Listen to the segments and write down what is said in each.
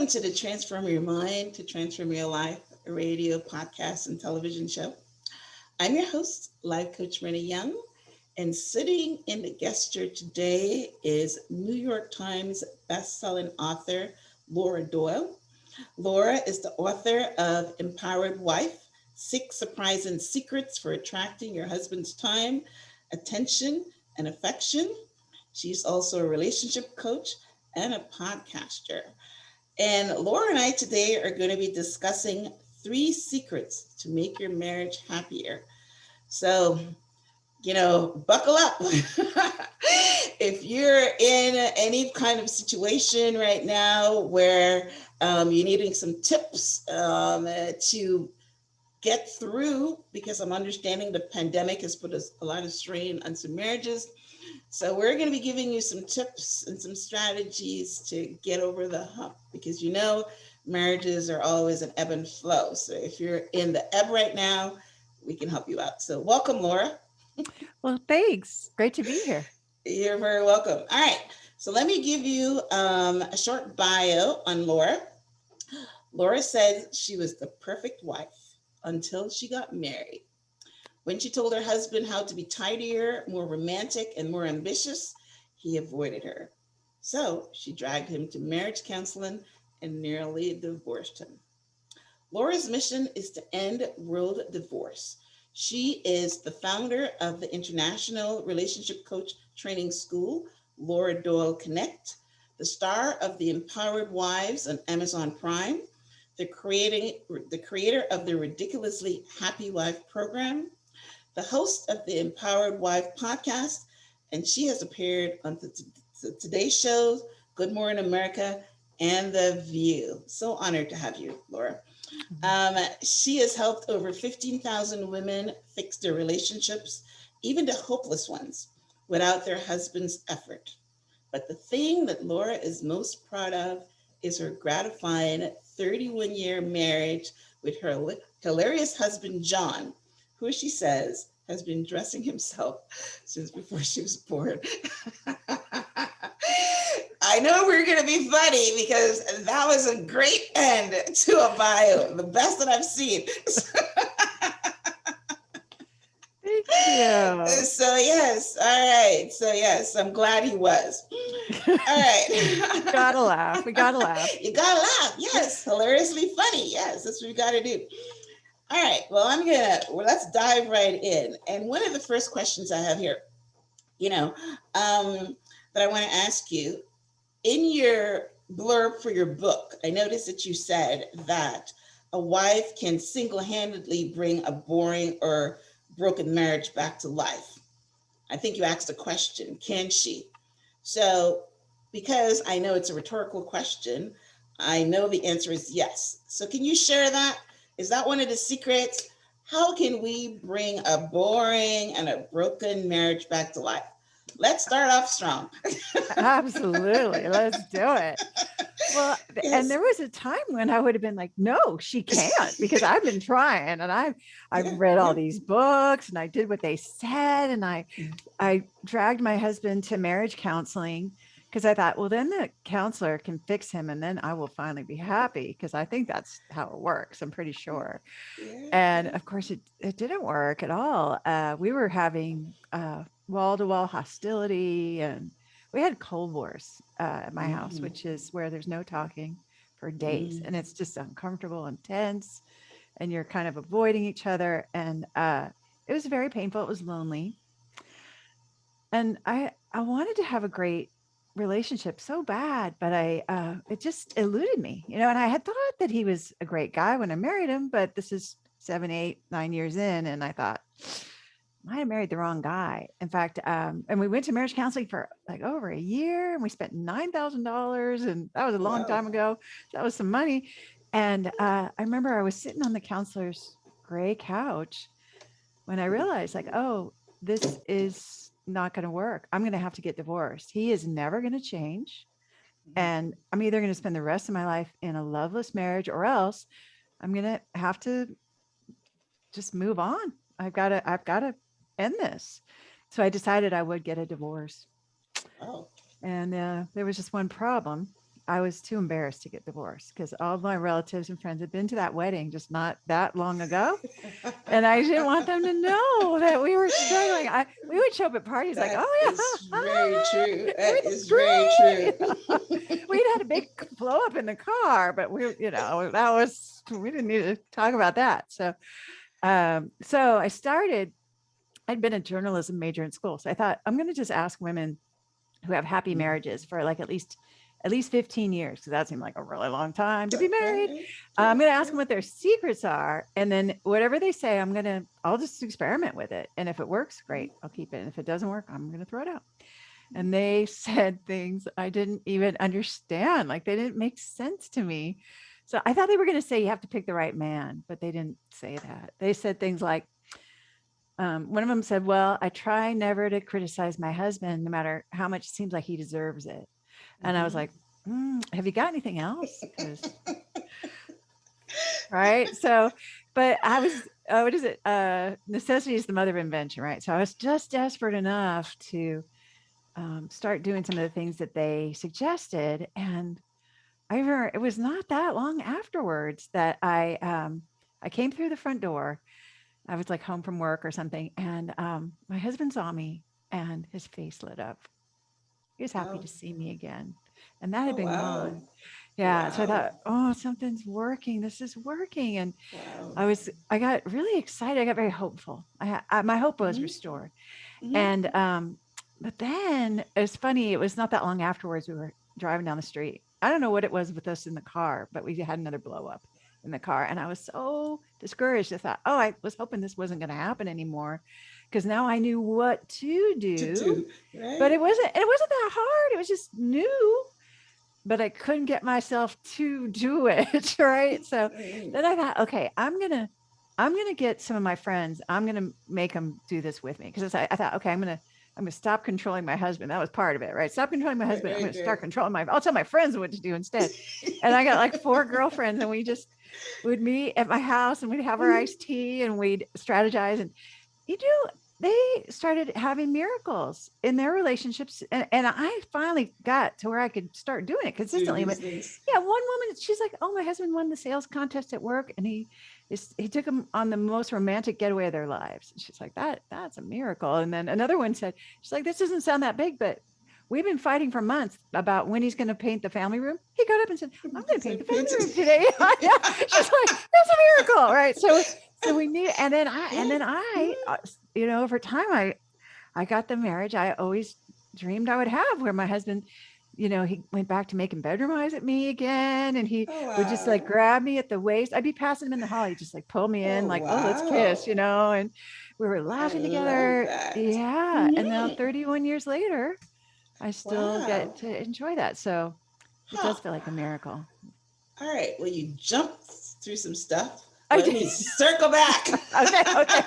Welcome to the Transform Your Mind to Transform Your Life radio, podcast, and television show. I'm your host, Life Coach Renee Young, and sitting in the guest chair today is New York Times bestselling author Laura Doyle. Laura is the author of Empowered Wife: Six Surprising Secrets for Attracting Your Husband's Time, Attention, and Affection. She's also a relationship coach and a podcaster. And Laura and I today are going to be discussing three secrets to make your marriage happier. So, buckle up. If you're in any kind of situation right now where you're needing some tips to get through, because I'm understanding the pandemic has put a lot of strain on some marriages. So we're going to be giving you some tips and some strategies to get over the hump, because marriages are always an ebb and flow. So if you're in the ebb right now, we can help you out. So welcome, Laura. Well, thanks. Great to be here. You're very welcome. All right. So let me give you a short bio on Laura. Laura said she was the perfect wife until she got married. When she told her husband how to be tidier, more romantic, and more ambitious, he avoided her. So she dragged him to marriage counseling and nearly divorced him. Laura's mission is to end world divorce. She is the founder of the International Relationship Coach Training School, Laura Doyle Connect, the star of the Empowered Wives on Amazon Prime, the creator of the Ridiculously Happy Wife program, the host of the Empowered Wife podcast, and she has appeared on today's shows, Good Morning America and The View. So honored to have you, Laura. She has helped over 15,000 women fix their relationships, even the hopeless ones, without their husband's effort. But the thing that Laura is most proud of is her gratifying 31-year marriage with her hilarious husband, John, who she says has been dressing himself since before she was born. I know we're going to be funny because that was a great end to a bio, the best that I've seen. Thank you. So, yes, all right. So, yes, I'm glad he was. All right. Gotta laugh. We gotta laugh. You got to laugh. Yes, hilariously funny. Yes, that's what we got to do. All right. Well, let's dive right in. And one of the first questions I have here, that I want to ask you, in your blurb for your book, I noticed that you said that a wife can single-handedly bring a boring or broken marriage back to life. I think you asked a question, can she? So, because I know it's a rhetorical question, I know the answer is yes. So can you share that? Is that one of the secrets? How can we bring a boring and a broken marriage back to life? Let's start off strong. Absolutely. Let's do it. Well, and Yes. there was a time when I would have been like, no, she can't, because I've been trying and I've Yeah, read all yeah. these books and I did what they said and I dragged my husband to marriage counseling because I thought, well, then the counselor can fix him and then I will finally be happy, because I think that's how it works. I'm pretty sure. Yeah, And yeah. of course, it didn't work at all. We were having wall to wall hostility, and we had Cold Wars at my house, Mhm, which is where there's no talking for days, mhm. and it's just uncomfortable and tense, and you're kind of avoiding each other. And it was very painful. It was lonely, and I wanted to have a great relationship so bad, but I it just eluded me, and I had thought that he was a great guy when I married him, but this is 7, 8, 9 years in, and I thought, might have married the wrong guy. In fact, and we went to marriage counseling for like over a year, and we spent $9,000, and that was a long Wow. time ago. That was some money. And I remember I was sitting on the counselor's gray couch when I realized, like, oh, this is not going to work. I'm going to have to get divorced. He is never going to change. Mhm. And I'm either going to spend the rest of my life in a loveless marriage, or else I'm going to have to just move on. I've got to end this. So I decided I would get a divorce. Oh. And there was just one problem. I was too embarrassed to get divorced because all of my relatives and friends had been to that wedding just not that long ago. And I didn't want them to know that we were struggling. We would show up at parties like, That oh is very yeah, true. That everything's is very great. true. We'd had a big blow up in the car, but we didn't need to talk about that. So I'd been a journalism major in school. So I thought I'm going to just ask women who have happy marriages for like at least 15 years, because that seemed like a really long time to be married. Okay. I'm True, going to ask them true. what their secrets are. And then whatever they say, I'll just experiment with it. And if it works, great, I'll keep it. And if it doesn't work, I'm going to throw it out. And they said things I didn't even understand. Like they didn't make sense to me. So I thought they were going to say you have to pick the right man, but they didn't say that. They said things like, one of them said, well, I try never to criticize my husband, no matter how much it seems like he deserves it. And I was Mhm. like, have you got anything else? Because, right. So, but I was, what is it? Necessity is the mother of invention, right? So I was just desperate enough to start doing some of the things that they suggested. And I remember it was not that long afterwards that I came through the front door. I was like home from work or something, and my husband saw me, and his face lit up. He was happy Oh, to see me again, and that had oh, been wow. gone. Yeah, so I Wow. thought, oh, something's working. This is working, and Wow. I got really excited. I got very hopeful. My hope was Hmm. restored, Hmm. and but then it's funny. It was not that long afterwards. We were driving down the street. I don't know what it was with us in the car, but we had another blow up in the car, and I was so discouraged. I thought, oh, I was hoping this wasn't going to happen anymore, because now I knew what to To do. do, But right? it wasn't that hard. It was just new, but I couldn't get myself to do it. Right. So Mm. then I thought, okay, I'm gonna get some of my friends. I'm gonna make them do this with me, because I thought, okay, I'm gonna stop controlling my husband. That was part of it, right? Stop controlling my Right, husband. I'm right, gonna start right. controlling my. I'll tell my friends what to do instead. And I got like four girlfriends, and we just would meet at my house, and we'd have our Mhm. iced tea, and we'd strategize. And you do they started having miracles in their relationships, and I finally got to where I could start doing it Do consistently. these But things. yeah, one woman, she's like, oh, my husband won the sales contest at work, and he took them on the most romantic getaway of their lives. And she's like, that's a miracle. And then another one said, she's like, this doesn't sound that big, but we've been fighting for months about when he's going to paint the family room. He got up and said, I'm going to So paint the family painted. room today. Yeah. She's like, that's a miracle, right? So we need, over time, I got the marriage I always dreamed I would have, where my husband, he went back to making bedroom eyes at me again, and he Oh, would just like wow. grab me at the waist. I'd be passing him in the hall. He'd just like pull me in, Oh, like, oh, let's kiss, wow. and we were I laughing love together. that. Yeah. And now Hmm. 31 years later, I still Wow. get to enjoy that. So it Huh. does feel like a miracle. All right. Well, you jumped through some stuff. I Let did. me circle back. Okay. Okay.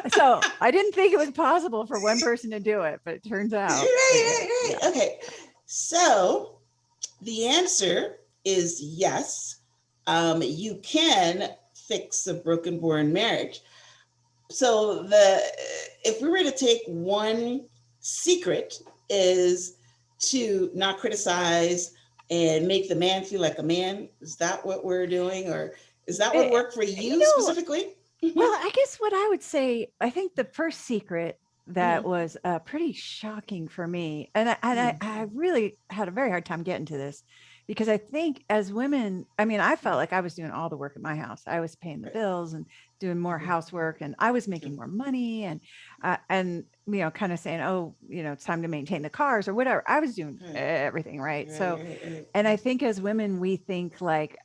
So I didn't think it was possible for one person to do it, but it turns out it Right, is. right, Yeah. right. Okay. So the answer is yes. You can fix a broken born marriage. So if we were to take one secret is to not criticize and make the man feel like a man. Is that what we're doing, or is that what It, worked for you you know, specifically? well, I guess what I would say, I think the first secret that Mhm, was pretty shocking for me, and mhm, I really had a very hard time getting to this, because I think as women, I mean, I felt like I was doing all the work at my house. I was paying the right. bills and doing more Mhm, housework, and I was true. making more money, and kind of saying, oh, it's time to maintain the cars or whatever. I was doing Right, everything right. right, So, right, right. and I think as women, we think like,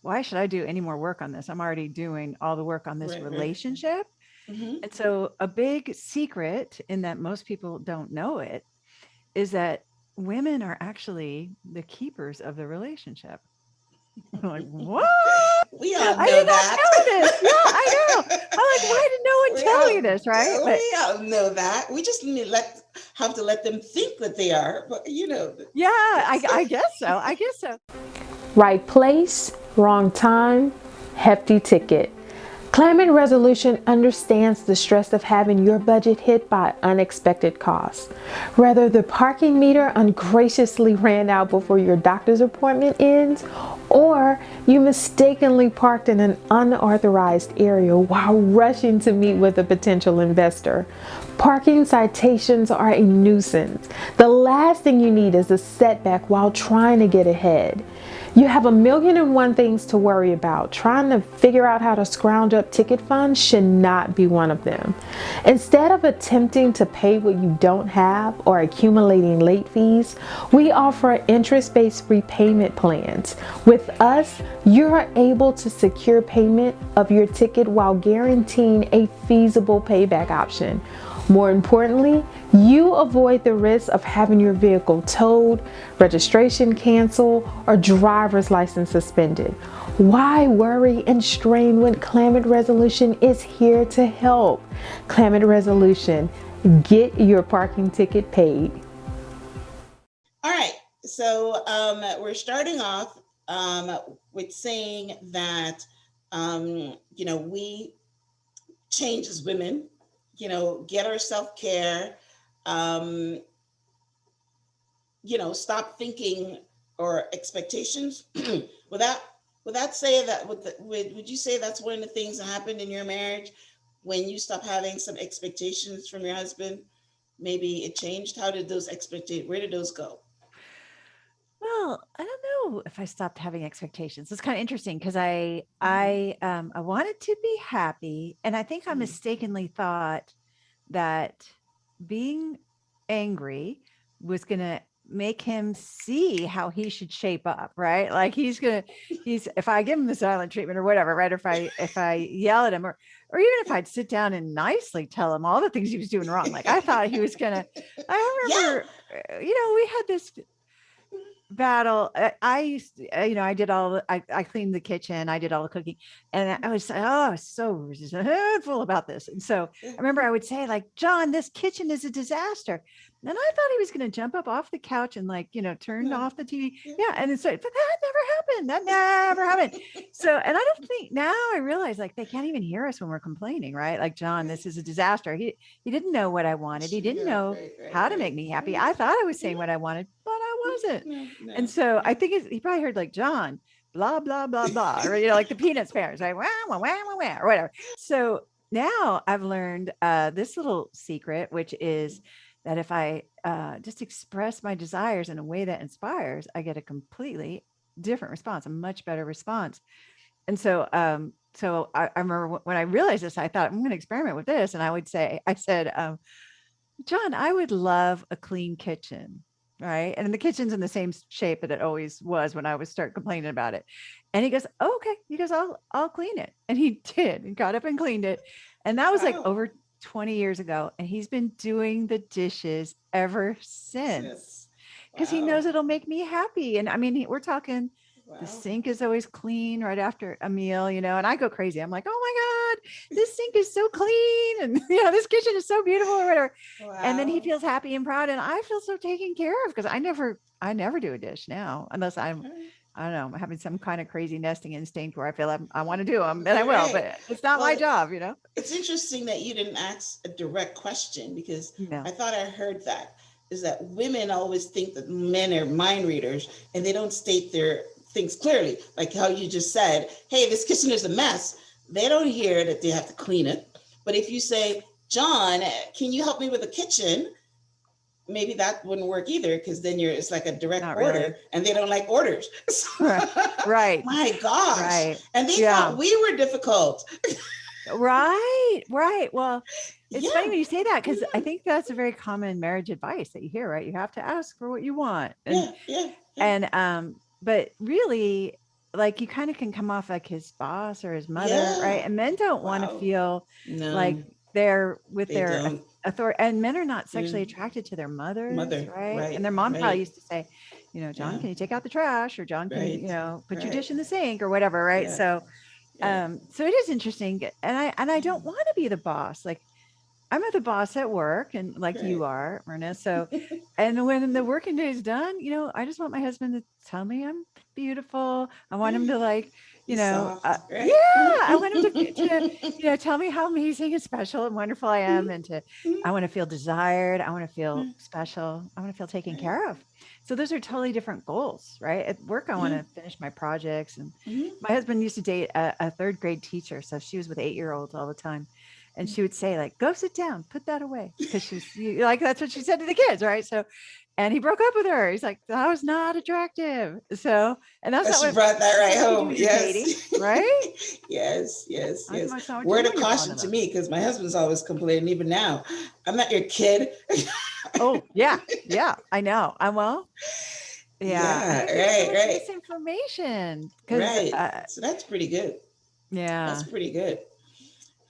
why should I do any more work on this? I'm already doing all the work on this Right, right. relationship. Hmm. And so, a big secret, in that most people don't know it, is that women are actually the keepers of the relationship. I'm like, what? We all I know did not that. know this. Yeah, I know. I'm like, why did no one tell me this? Right. But We all know that. We just need have to let them think that they are. But yeah, yes. I guess so. I guess so. Right place, wrong time, hefty ticket. Climate resolution understands the stress of having your budget hit by unexpected costs. Whether the parking meter ungraciously ran out before your doctor's appointment ends, or you mistakenly parked in an unauthorized area while rushing to meet with a potential investor. Parking citations are a nuisance. The last thing you need is a setback while trying to get ahead. You have a million and one things to worry about. Trying to figure out how to scrounge up ticket funds should not be one of them. Instead of attempting to pay what you don't have or accumulating late fees, we offer interest-based repayment plans. With us, you're able to secure payment of your ticket while guaranteeing a feasible payback option. More importantly, you avoid the risk of having your vehicle towed, registration canceled, or driver's license suspended. Why worry and strain when Climate Resolution is here to help? Climate Resolution, get your parking ticket paid. All right. So we're starting off with saying that, we change as women, get our self care, um, stop thinking or expectations. without without saying that, would you say that's one of the things that happened in your marriage when you stop having some expectations from your husband? Maybe it changed. How did those expectations? Where did those go? Well, I don't know if I stopped having expectations. It's kind of interesting because I Mm-hmm. I I wanted to be happy, and I think I Mm-hmm. mistakenly thought that being angry was gonna make him see how he should shape up, right? Like he's if I give him the silent treatment or whatever, right? Or if I yell at him or even if I'd sit down and nicely tell him all the things he was doing wrong. Like I thought he was gonna I Yeah. remember we had this battle. I used to, I did I cleaned the kitchen, I did all the cooking, and I was so resentful about this. And so Yeah. I remember I would say like, John, this kitchen is a disaster. And I thought he was going to jump up off the couch and like, turn No. off the TV. Yeah. Yeah. And so, but that never happened. That never happened. So, and I don't think now I realize like they can't even hear us when we're complaining, right? Like, John, Right. this is a disaster. He didn't know what I wanted. He didn't Yeah. know Right. Right. how to Right. make me happy. Mm-hmm. I thought I was saying Yeah. what I wanted, but I wasn't. No. And No. so I No. think he probably heard like John, blah, blah, blah, blah, or, like the Peanuts parents, right? Wah, wah, wah, wah, wah, or whatever. So now I've learned this little secret, which is that if I just express my desires in a way that inspires, I get a completely different response, a much better response. And so I remember when I realized this, I thought I'm going to experiment with this. And I said, John, I would love a clean kitchen. Right. And the kitchen's in the same shape that it always was when I was start complaining about it. And he goes, oh, okay. He goes, I'll clean it. And he did and got up and cleaned it. And that was like Wow. over 20 years ago. And he's been doing the dishes ever since Sis. because he Wow. knows it'll make me happy. And I mean, we're talking the Wow. sink is always clean right after a meal, and I go crazy. I'm like, oh my God, this sink is so clean. And, this kitchen is so beautiful or whatever. And then he Wow. feels happy and proud. And I feel so taken care of because I never do a dish now unless Right. I don't know, I'm having some kind of crazy nesting instinct where I feel I want to do them, then I You're will, right. but it's not my Well, job. it's interesting that you didn't ask a direct question because No, I thought I heard that is that women always think that men are mind readers and they don't state their things clearly, like how you just said, hey, this kitchen is a mess. They don't hear that they have to clean it. But if you say, John, can you help me with the kitchen? Maybe that wouldn't work either because then it's like a direct not order really. and they don't like orders. Right. Right. My gosh. Right. And they Yeah. thought we were difficult. Right, right. Well, it's funny Yeah. when you say that because I Yeah. think that's a very common marriage advice that you hear, right? You have to ask for what you want. And Yeah. Yeah. Yeah. and but really, like you kind of can come off like his boss or his mother, right? Yeah. And men don't want to Wow. feel like No, they're with they their don't. authority. And men are not Yeah. sexually attracted to their mothers, Mother. right? And Right. their mom probably Right. used to say, John, Yeah. can you take out the trash? Or John, can you, Right. put your Right. dish in the sink or whatever, right? Yeah. Yeah. So it is interesting, and I don't want to be the boss. Like I'm at the boss at work, and like Right. you are, Myrna. So, and when the working day is done, I just want my husband to tell me I'm beautiful. I want him to like, Be soft, Yeah, right? I want him to tell me how amazing and special and wonderful I am, and I want to feel desired. I want to feel special. I want to feel taken Right. care of. So those are totally different goals, right? At work, I want Mhm, to finish my projects, and mhm, my husband used to date a third grade teacher, so she was with 8-year-olds all the time, and she would say like, "Go sit down, put that away," because like that's what she said to the kids, right? So, and he broke up with her. He's like, "That was not attractive." So, and that's oh, not she brought that right what you do home. when you're Yes. dating, right? Yes, yes, That's yes. not what you do Word of when you're falling caution in to love. me, because my husband's always complaining, even now. I'm not your kid. Oh, yeah. Yeah, I know. I well, yeah, I Yeah, think there's so right, much right, misinformation because, right. So that's pretty good. That's yeah. pretty good.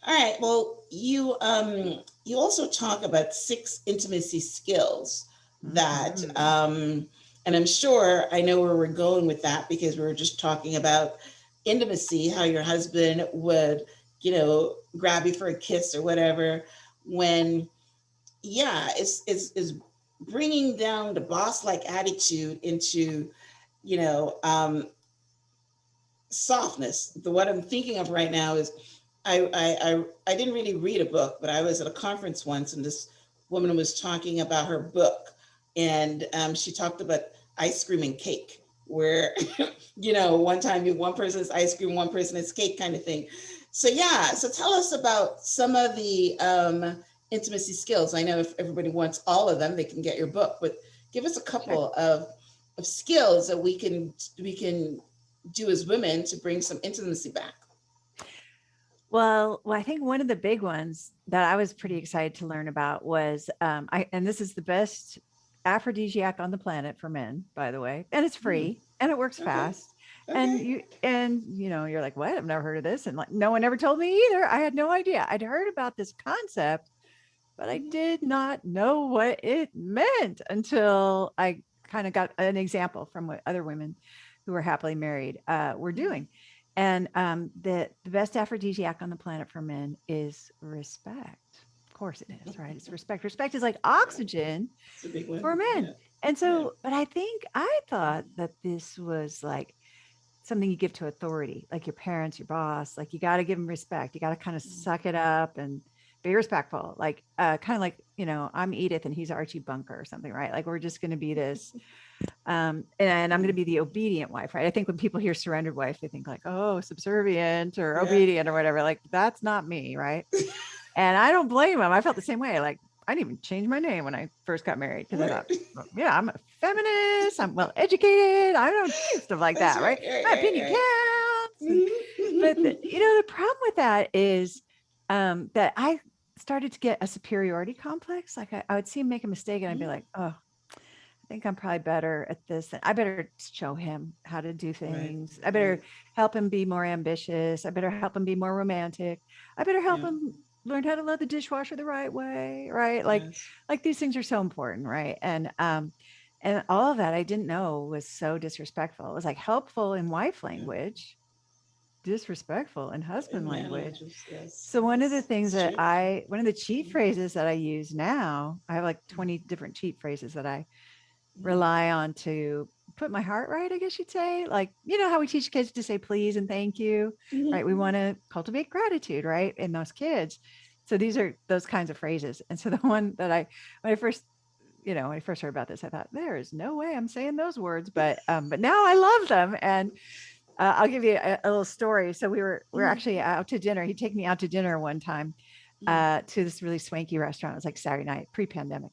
All right. Well, you also talk about 6 intimacy skills that Mhm. and I'm sure I know where we're going with that because we were just talking about intimacy, how your husband would, grab you for a kiss or whatever when yeah, it's bringing down the boss like attitude into, you know, um softness. The what I'm thinking of right now is I didn't really read a book, but I was at a conference once, and this woman was talking about her book, and she talked about ice cream and cake, where one time one person is ice cream, one person is cake, kind of thing. So yeah, so tell us about some of the intimacy skills. I know if everybody wants all of them, they can get your book, but give us a Sure. couple of skills that we can do as women to bring some intimacy back. Well, I think one of the big ones that I was pretty excited to learn about was, and this is the best aphrodisiac on the planet for men, by the way, and it's Hmm. free and it works Okay. fast. Okay. You're like, what? I've never heard of this. And like, no one ever told me either. I had no idea. I'd heard about this concept, but I Mhm. did not know what it meant until I kind of got an example from what other women who were happily married were doing. And the best aphrodisiac on the planet for men is respect. Of course it is, right? It's respect. Respect is like Right. oxygen It's a big one. for men. Yeah. And Yeah. so, but I thought that this was like something you give to authority, like your parents, your boss, like you got to give them respect. You got to kind of suck it up and be respectful. Like, kind of like, I'm Edith and he's Archie Bunker or something, right? Like we're just going to be this, and I'm going to be the obedient wife, right? I think when people hear surrendered wife, they think like, oh, subservient or Yeah. obedient or whatever. Like that's not me, right? And I don't blame them. I felt the same way. Like I didn't even change my name when I first got married because I Right. thought, well, yeah, I'm a feminist. I'm well educated. I don't do stuff like That's that, right. right? Right. My Right. opinion Right. counts. But Mhm. the problem with that is that I started to get a superiority complex. Like I would see him make a mistake, and I'd be like, oh, I think I'm probably better at this. I better show him how to do Right. things. I better Right. help him be more ambitious. I better help him be more romantic. I better help Yeah. him learn how to load the dishwasher the right way, right? Yes. Like these things are so important, right? And all of that I didn't know was so disrespectful. It was like helpful in wife Yeah. language, disrespectful in In husband man language. languages. Yes. So Yes. It's true. one of the cheat Mhm. phrases that I use now, I have like 20 different cheat phrases that I Mhm. rely on to put my heart right, I guess you'd say. Like, you know how we teach kids to say please and thank you, right? Mhm. We want to cultivate gratitude, right? In those kids. So these are those kinds of phrases. And so the one that when I first, when I first heard about this, I thought there is no way I'm saying those words, but now I love them. And I'll give you a little story. So we were Mhm. actually out to dinner. He'd take me out to dinner one time Mhm. to this really swanky restaurant. It was like Saturday night, pre-pandemic.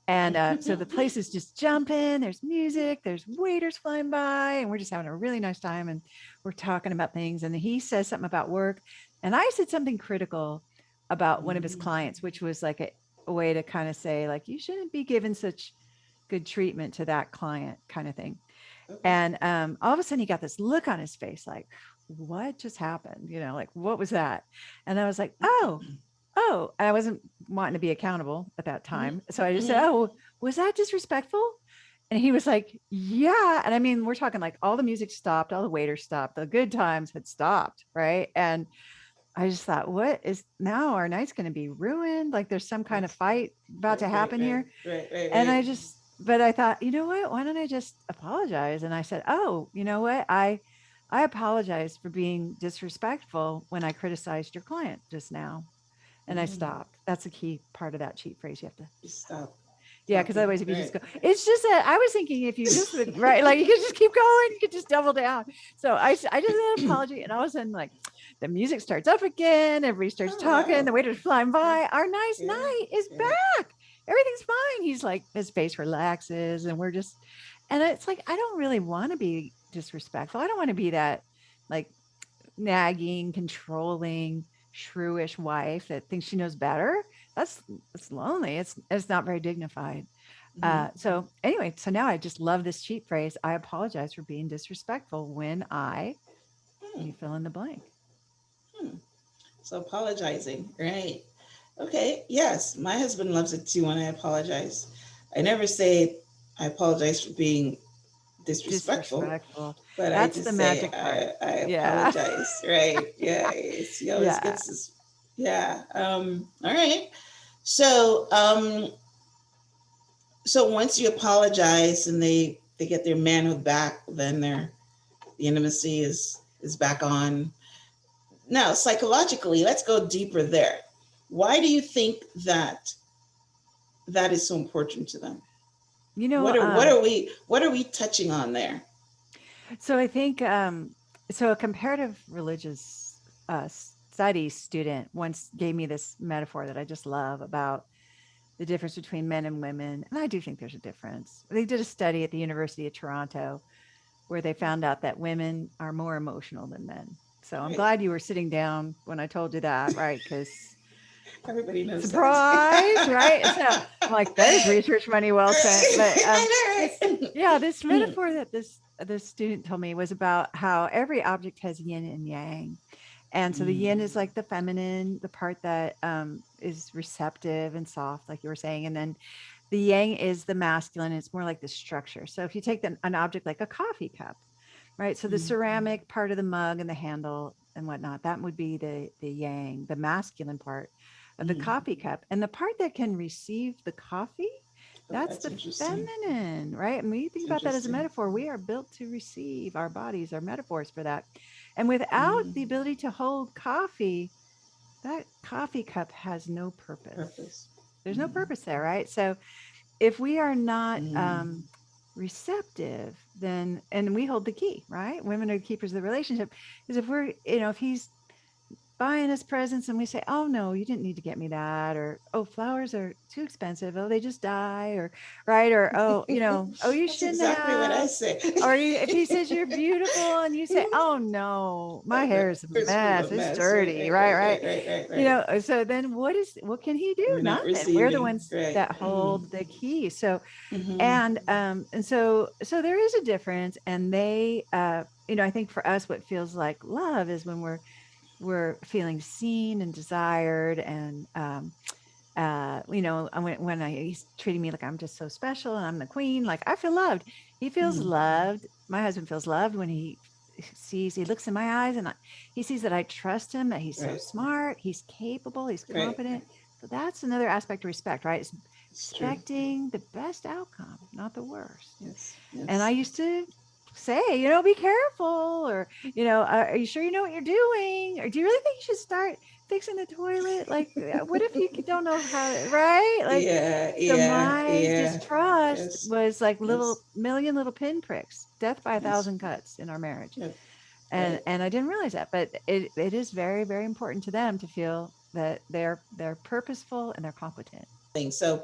And so the Mhm. place is just jumping. There's music, there's waiters flying by, and we're just having a really nice time. And we're talking about things. And he says something about work. And I said something critical about one of his Mhm. clients, which was like a way to kind of say, like, you shouldn't be given such good treatment to that client, kind of thing. Okay. And all of a sudden, he got this look on his face, like, what just happened? Like, what was that? And I was like, oh, I wasn't wanting to be accountable at that Mhm. time. So I just said, Mhm. oh, was that disrespectful? And he was like, yeah. And I mean, we're talking like all the music stopped, all the waiters stopped, the good times had stopped. Right. And I just thought, what is now our night's going to be ruined? Like there's some kind of Yes. fight about Right. to Right. happen Right. here. Right. Right. And Right. but I thought, you know what? Why don't I just apologize? And I said, oh, you know what? I apologize for being disrespectful when I criticized your client just now. And I Mm, stopped. That's a key part of that cheat phrase. You have to you stop yeah, because talking. otherwise, if you just Right. go, it's just that I was thinking if you just would, right, like you could just keep going, you could just double down. So I just had an apology, and all of a sudden, like the music starts up again, everybody starts Oh talking, the wow. waiter's flying Yeah. by. Our nice Yeah. night is Yeah. back. Everything's fine. He's like, his face relaxes, and we're just, and it's like, I don't really want to be disrespectful. I don't want to be that like nagging, controlling, shrewish wife that thinks she knows better. That's it's lonely. It's not very dignified. Hmm. So anyway, so now I just love this cheap phrase. I apologize for being disrespectful when I, Hmm. you fill in the blank. Hmm. So apologizing, right? Okay. Yes, my husband loves it too when I apologize. I never say I apologize for being disrespectful, Disrespectful. but I That's the just say magic part. I Yeah. apologize, right? Yeah. He always Yeah. gets this. Yeah. All right. So so once you apologize and they get their manhood back, then the intimacy is back on. Now, psychologically, let's go deeper there. Why do you think that that is so important to them? You know, What are we touching on there? so I think so a comparative religious studies student once gave me this metaphor that I just love about the difference between men and women. And I do think there's a difference. They did a study at the University of Toronto where they found out that women are more emotional than men. So I'm Right. glad you were sitting down when I told you that, right? Because Everybody knows that. surprise, right? So I'm like, there's research money well spent. But I this, know, right? yeah, this Mm, metaphor that this student told me was about how every object has yin and yang. And so the mm, yin is like the feminine, the part that is receptive and soft, like you were saying. And then the yang is the masculine. It's more like the structure. So if you take an object like a coffee cup, right? So the mm, ceramic part of the mug and the handle and whatnot, that would be the yang, the masculine part of the mm. coffee cup. And the part that can receive the coffee, Oh, that's that's the interesting. feminine, right? And when you It's think about that as a interesting. metaphor, we are built to receive. Our bodies are metaphors for that. And without Mm, the ability to hold coffee, that coffee cup has no purpose. purpose. There's no Mm, purpose there, right? So if we are not mm, receptive, then and we hold the key, right? Women are the keepers of the relationship. Is if we're, if he's buying us presents and we say, "Oh no, you didn't need to get me that," or "Oh, flowers are too expensive. Oh, they just die," or right, or "Oh, oh, you that's shouldn't exactly what I have." say. Or if he says you're beautiful and you say, "Oh no, my hair is a It's full mess. of It's mess. Right, dirty." right, Right, right, right. right, right, right, right. So then what can he do? We're not Nothing. We're the receiving. ones Right. that hold the key. So Mm-hmm. and so there is a difference, and they I think for us what feels like love is when we're feeling seen and desired, and he's treating me like I'm just so special and I'm the queen, like I feel loved. He feels Mm-hmm. loved. My husband feels loved when he looks in my eyes, and he sees that I trust him, that he's so Right. smart, he's capable, he's Right. competent. So that's another aspect of respect, right? It's It's true. expecting the best outcome, not the worst. Yes. And I Yes. used to say, be careful, or, are you sure you know what you're doing? Or do you really think you should start fixing the toilet? Like, what if you don't know how to, right? Like, Yeah. so Yeah. my Yeah. distrust Yes. was like Yes. little million little pinpricks, death by a Yes. thousand cuts in our marriage. Yep. And Right. and I didn't realize that, but it is very, very important to them to feel that they're purposeful and they're competent. So,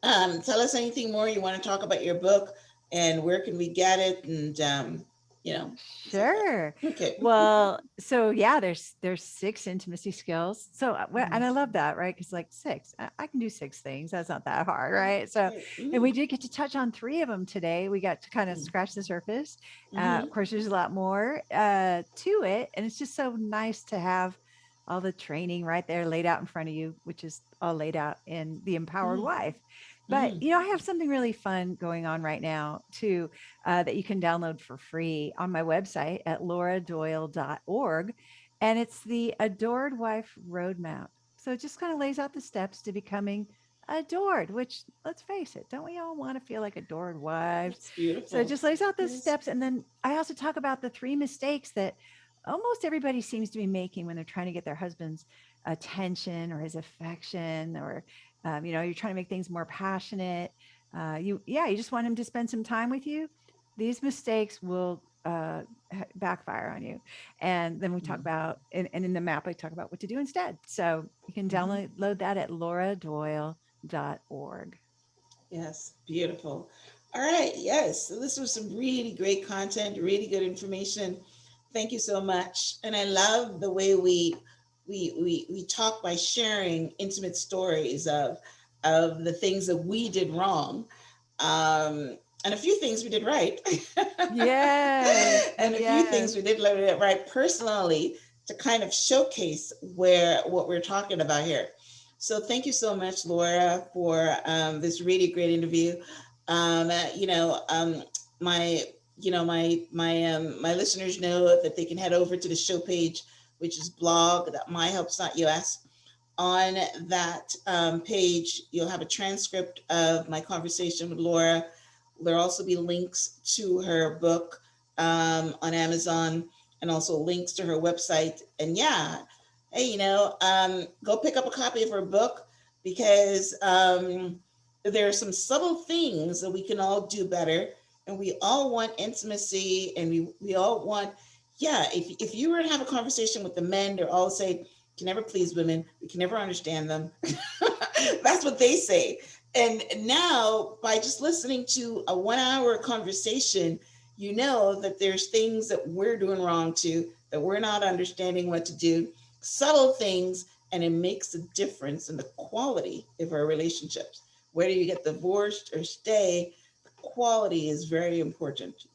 tell us anything more you want to talk about your book, and where can we get it, and things like that. Sure. Okay. Well, so yeah, there's six intimacy skills. So Mhm. and I love that, right? Because like six, I can do six things. That's not that hard, right? So, Right. and we Mm-hmm. did get to touch on three of them today. We got to kind of scratch the surface. Mm-hmm. Of course, there's a lot more to it, and it's just so nice to have all the training right there laid out in front of you, which is all laid out in the Empowered Mm-hmm. Wife. But Mm-hmm. I have something really fun going on right now too, that you can download for free on my website at lauradoyle.org. And it's the Adored Wife Roadmap. So it just kind of lays out the steps to becoming adored, which let's face it, don't we all want to feel like adored wives? That's So it beautiful. just lays out those Yes. steps. And then I also talk about the three mistakes that almost everybody seems to be making when they're trying to get their husband's attention or his affection, or, you're trying to make things more passionate. You just want him to spend some time with you. These mistakes will backfire on you. And then we talk Mhm. about, and in the map, I talk about what to do instead. So you can Mhm. download that at lauradoyle.org. Yes, beautiful. All right, yes. So this was some really great content, really good information. Thank you so much. And I love the way we talk by sharing intimate stories of the things that we did wrong. And a few things we did right. Yes. And a few things Yes. we did right personally to kind of showcase what we're talking about here. So thank you so much, Laura, for this really great interview. Um, uh, you know, um, my my listeners know that they can head over to the show page, which is blog.myhelps.us. On that page, you'll have a transcript of my conversation with Laura. There'll also be links to her book on Amazon, and also links to her website. And yeah, hey, go pick up a copy of her book, because there are some subtle things that we can all do better. And we all want intimacy, and we all want, yeah, if you were to have a conversation with the men, they're all say, can never please women. We can never understand them. That's what they say. And now, by just listening to a 1 hour conversation, you know that there's things that we're doing wrong too, that we're not understanding what to do, subtle things, and it makes a difference in the quality of our relationships. Whether you get divorced or stay, the quality is very important.